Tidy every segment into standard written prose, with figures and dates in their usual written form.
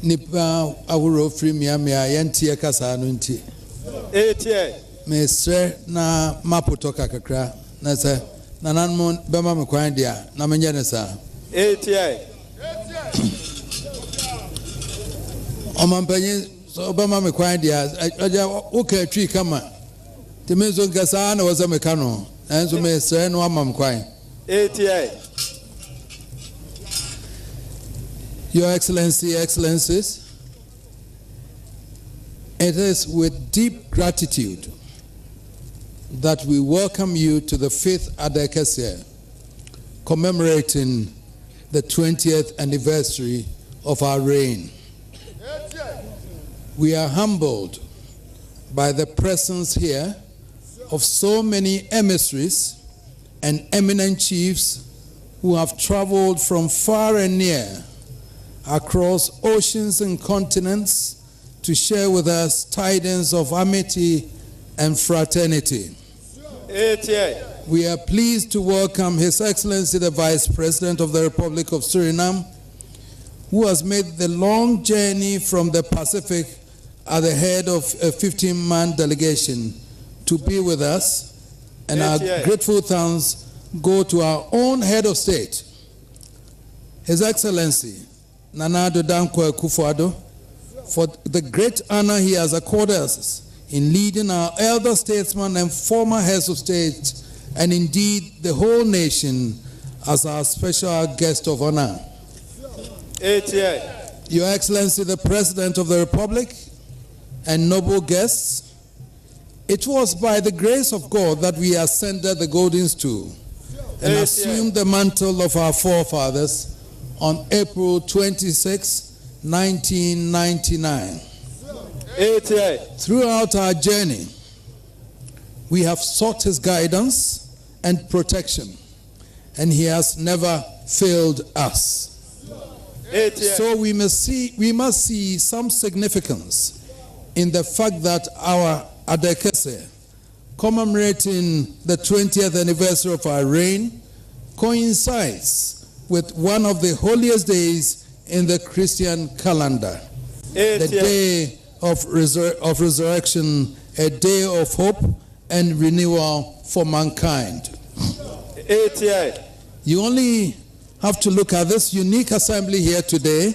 Nipa awuro free Miami yentie kasa no nti. Etie. Me sre na mapotoka kakra na se nananmo bema me kwan dia na menye ne sa. Etie. Omampanyi so bema me kwan dia aja woka twi kama. Temezo kasa na woza me kano. Enzo me sre no amam kwan. Etie. Your Excellency, Excellencies, it is with deep gratitude that we welcome you to the 5th Adakasia, commemorating the 20th anniversary of our reign. We are humbled by the presence here of so many emissaries and eminent chiefs who have traveled from far and near across oceans and continents to share with us tidings of amity and fraternity. We are pleased to welcome His Excellency the Vice President of the Republic of Suriname, who has made the long journey from the Pacific at the head of a 15-man delegation to be with us, and our grateful thanks go to our own head of state, His Excellency Nana Addo Dankwa Akufo-Addo, for the great honor he has accorded us in leading our elder statesmen and former heads of state, and indeed the whole nation, as our special guest of honor. Your Excellency the President of the Republic and noble guests, it was by the grace of God that we ascended the golden stool and assumed the mantle of our forefathers on April 26, 1999. Throughout our journey, we have sought His guidance and protection, and He has never failed us. So we must see some significance in the fact that our Adakese, commemorating the 20th anniversary of our reign, coincides with one of the holiest days in the Christian calendar, the day of resurrection, a day of hope and renewal for mankind. You only have to look at this unique assembly here today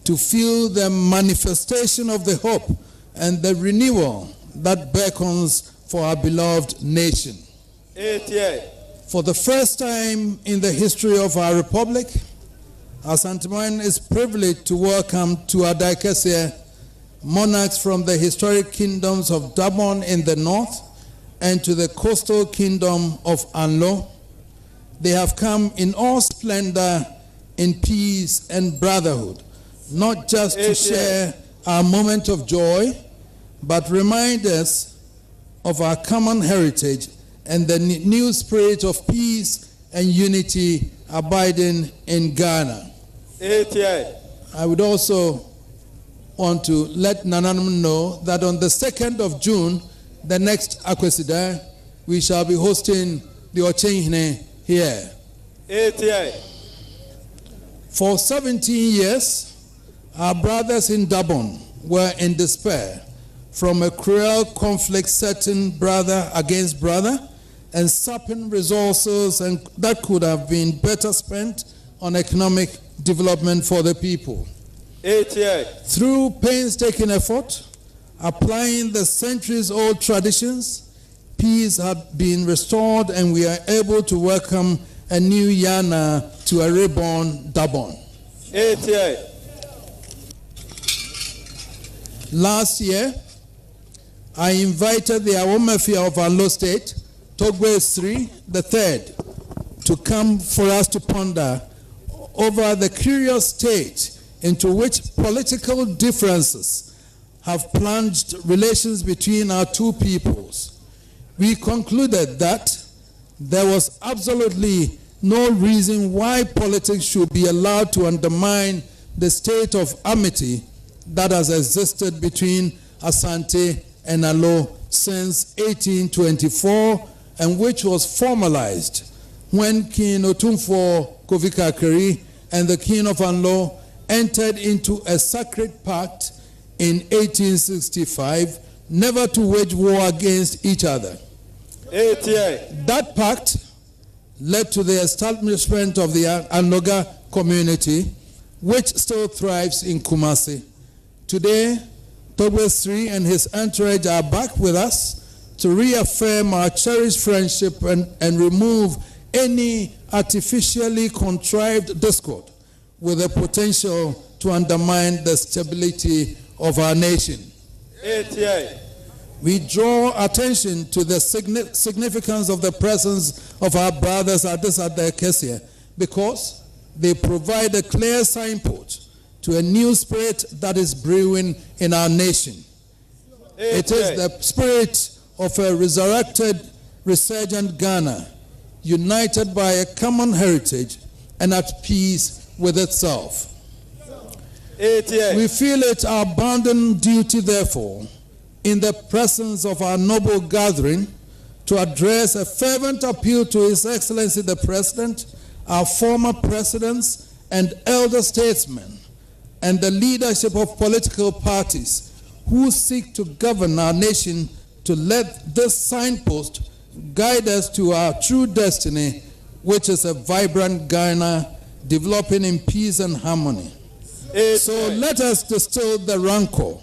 to feel the manifestation of the hope and the renewal that beckons for our beloved nation. For the first time in the history of our republic, Asanteman is privileged to welcome to Adakasia monarchs from the historic kingdoms of Gabon in the north and to the coastal kingdom of Anlo. They have come in all splendor, in peace and brotherhood, not just to share our moment of joy, but remind us of our common heritage and the new spirit of peace and unity abiding in Ghana. I would also want to let Nananum know that on the 2nd of June, the next Akwesida, we shall be hosting the Ochenhine here. For 17 years, our brothers in Gabon were in despair from a cruel conflict setting brother against brother and sapping resources and that could have been better spent on economic development for the people. Through painstaking effort, applying the centuries-old traditions, peace had been restored and we are able to welcome a new Yana to a reborn Gabon. Last year, I invited the Awomafia of Anlo State, Togbe Sri III, to come for us to ponder over the curious state into which political differences have plunged relations between our two peoples. We concluded that there was absolutely no reason why politics should be allowed to undermine the state of amity that has existed between Asante and Anlo since 1824 and which was formalized when King Otumfuo Kovikakeri and the King of Anlo entered into a sacred pact in 1865 never to wage war against each other. That pact led to the establishment of the Anoga community, which still thrives in Kumasi. Today, Togbe and his entourage are back with us to reaffirm our cherished friendship and remove any artificially contrived discord with the potential to undermine the stability of our nation. We draw attention to the significance of the presence of our brothers at this Kesia because they provide a clear signpost to a new spirit that is brewing in our nation. It is the spirit of a resurrected, resurgent Ghana, united by a common heritage and at peace with itself. We feel it our bounden duty, therefore, in the presence of our noble gathering, to address a fervent appeal to His Excellency the President, our former presidents and elder statesmen, and the leadership of political parties who seek to govern our nation, to let this signpost guide us to our true destiny, which is a vibrant Ghana developing in peace and harmony. So let us distill the rancor,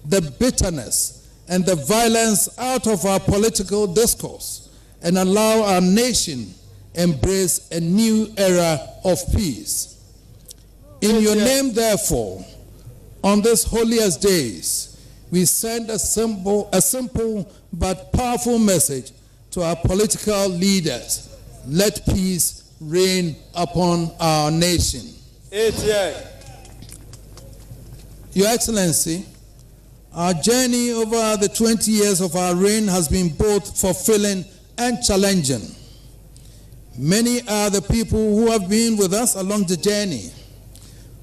the bitterness, and the violence out of our political discourse and allow our nation embrace a new era of peace. In your name, therefore, on this holiest days, we send a simple but powerful message to our political leaders. Let peace reign upon our nation. Your Excellency, our journey over the 20 years of our reign has been both fulfilling and challenging. Many are the people who have been with us along the journey,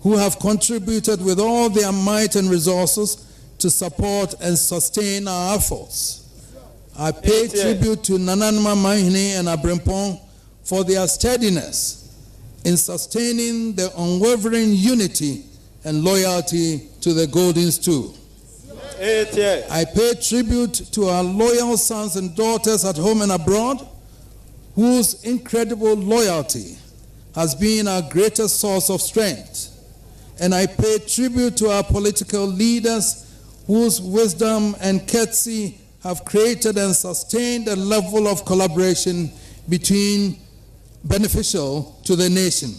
who have contributed with all their might and resources to support and sustain our efforts. I pay tribute to Nananuma Mahine and Abrempong for their steadiness in sustaining the unwavering unity and loyalty to the Golden Stool. I pay tribute to our loyal sons and daughters at home and abroad, whose incredible loyalty has been our greatest source of strength. And I pay tribute to our political leaders, whose wisdom and courtesy have created and sustained a level of collaboration between beneficial to the nation.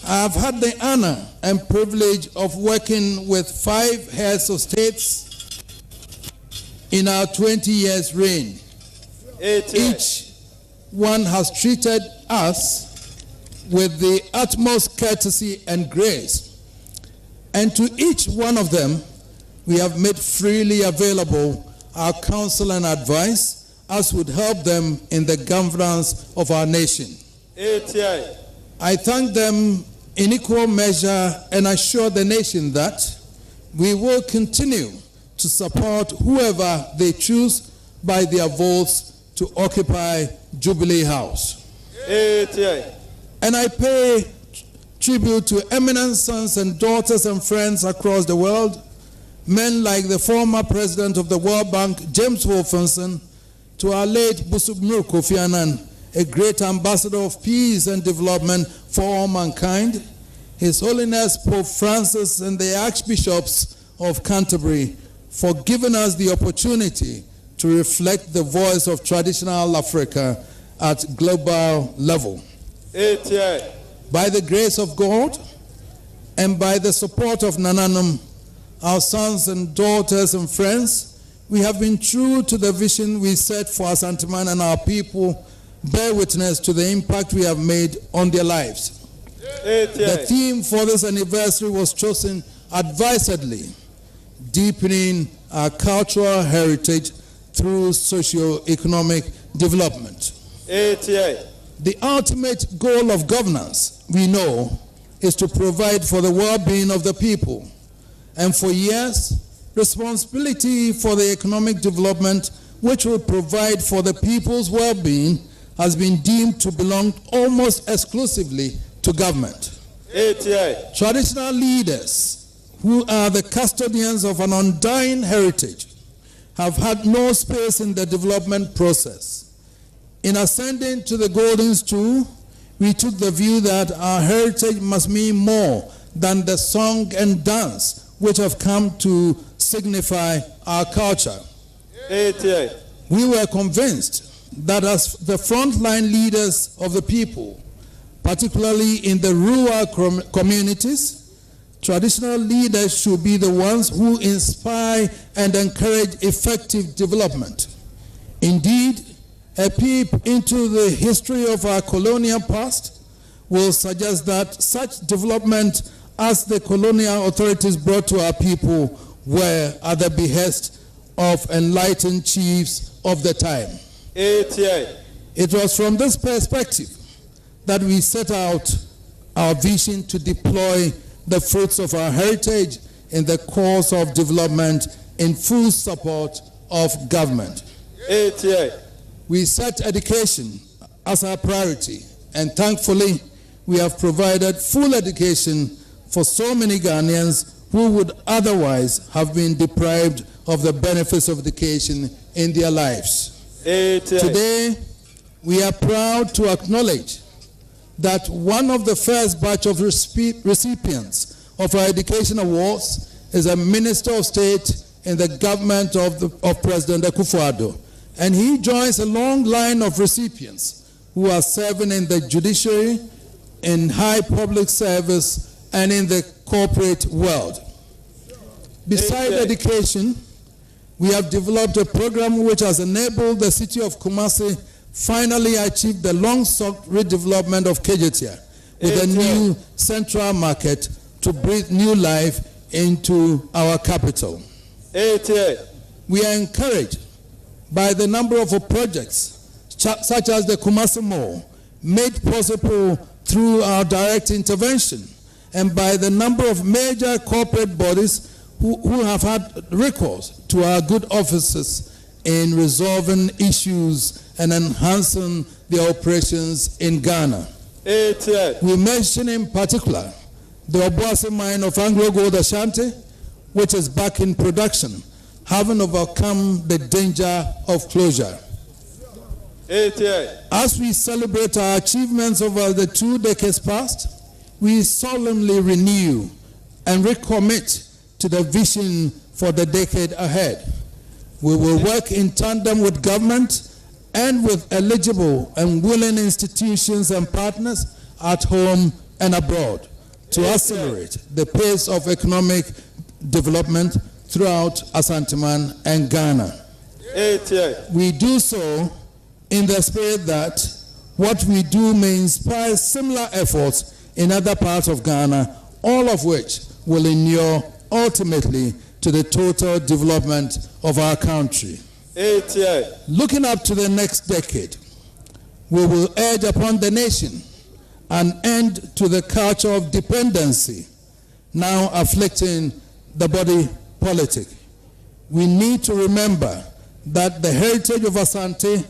I have had the honor and privilege of working with 5 heads of states in our 20 years reign. Each one has treated us with the utmost courtesy and grace. And to each one of them, we have made freely available our counsel and advice as would help them in the governance of our nation. I thank them in equal measure and assure the nation that we will continue to support whoever they choose by their votes to occupy Jubilee House. And I pay tribute to eminent sons and daughters and friends across the world, men like the former president of the World Bank, James Wolfenson, to our late Busubnur Kofi Annan, a great ambassador of peace and development for all mankind, His Holiness Pope Francis and the Archbishops of Canterbury for giving us the opportunity to reflect the voice of traditional Africa at global level. By the grace of God and by the support of Nananum, our sons and daughters and friends, we have been true to the vision we set for Asanteman and our people. Bear witness to the impact we have made on their lives. The theme for this anniversary was chosen advisedly: deepening our cultural heritage through socio-economic development. The ultimate goal of governance, we know, is to provide for the well-being of the people. And for years, responsibility for the economic development, which will provide for the people's well-being, has been deemed to belong almost exclusively to government. 88. Traditional leaders, who are the custodians of an undying heritage, have had no space in the development process. In ascending to the golden stool, we took the view that our heritage must mean more than the song and dance which have come to signify our culture. 88. We were convinced that as the frontline leaders of the people, particularly in the rural communities, traditional leaders should be the ones who inspire and encourage effective development. Indeed, a peep into the history of our colonial past will suggest that such development as the colonial authorities brought to our people were at the behest of enlightened chiefs of the time. 88. It was from this perspective that we set out our vision to deploy the fruits of our heritage in the course of development in full support of government. 88. We set education as our priority, and thankfully, we have provided full education for so many Ghanaians who would otherwise have been deprived of the benefits of education in their lives. 88. Today, we are proud to acknowledge that one of the first batch of recipients of our education awards is a Minister of State in the government of President Otumfuo, and he joins a long line of recipients who are serving in the judiciary, in high public service, and in the corporate world. Besides education, we have developed a program which has enabled the city of Kumasi finally achieve the long-sought redevelopment of Kejetia with a new central market to breathe new life into our capital. 88. We are encouraged by the number of projects such as the Kumasi Mall made possible through our direct intervention, and by the number of major corporate bodies who have had recourse to our good offices in resolving issues and enhancing their operations in Ghana. 88. We mention in particular the Obuasi mine of Anglo Gold Ashanti, which is back in production, having overcome the danger of closure. 88. As we celebrate our achievements over the 2 decades past, we solemnly renew and recommit to the vision for the decade ahead. We will work in tandem with government and with eligible and willing institutions and partners at home and abroad to accelerate the pace of economic development throughout Asanteman and Ghana. 88. We do so in the spirit that what we do may inspire similar efforts in other parts of Ghana, all of which will inure ultimately to the total development of our country. 88. Looking up to the next decade, we will urge upon the nation an end to the culture of dependency now afflicting the body politic. We need to remember that the heritage of Asante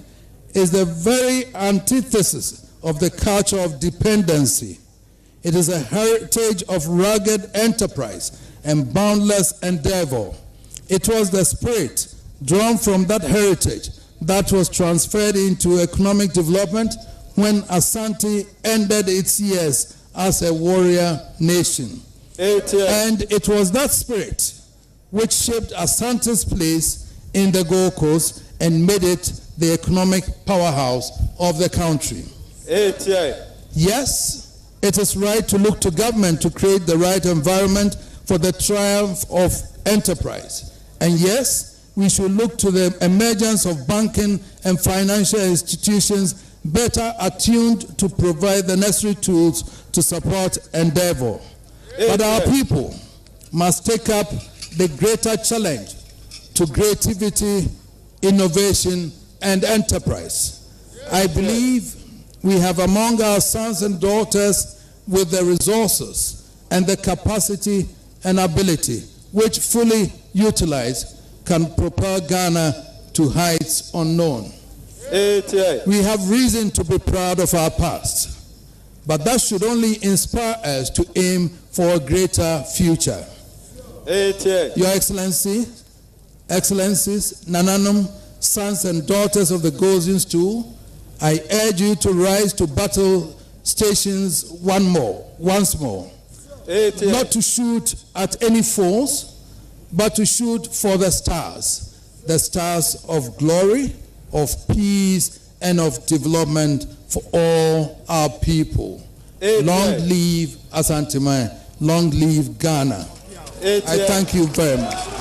is the very antithesis of the culture of dependency. It is a heritage of rugged enterprise and boundless endeavor. It was the spirit drawn from that heritage that was transferred into economic development when Asante ended its years as a warrior nation. 88. And it was that spirit which shaped Asante's place in the Gold Coast and made it the economic powerhouse of the country. 88. Yes, it is right to look to government to create the right environment for the triumph of enterprise. And yes, we should look to the emergence of banking and financial institutions better attuned to provide the necessary tools to support endeavor. But our people must take up the greater challenge to creativity, innovation, and enterprise. I believe we have among our sons and daughters with the resources and the capacity and ability which fully utilized can propel Ghana to heights unknown. 88. We have reason to be proud of our past. But that should only inspire us to aim for a greater future. Your Excellency, Excellencies, Nananum, sons and daughters of the Gozens too, I urge you to rise to battle stations once more. Not to shoot at any foes, but to shoot for the stars of glory, of peace, and of development for all our people. Long live Asante Mine, long live Ghana. I thank you very much.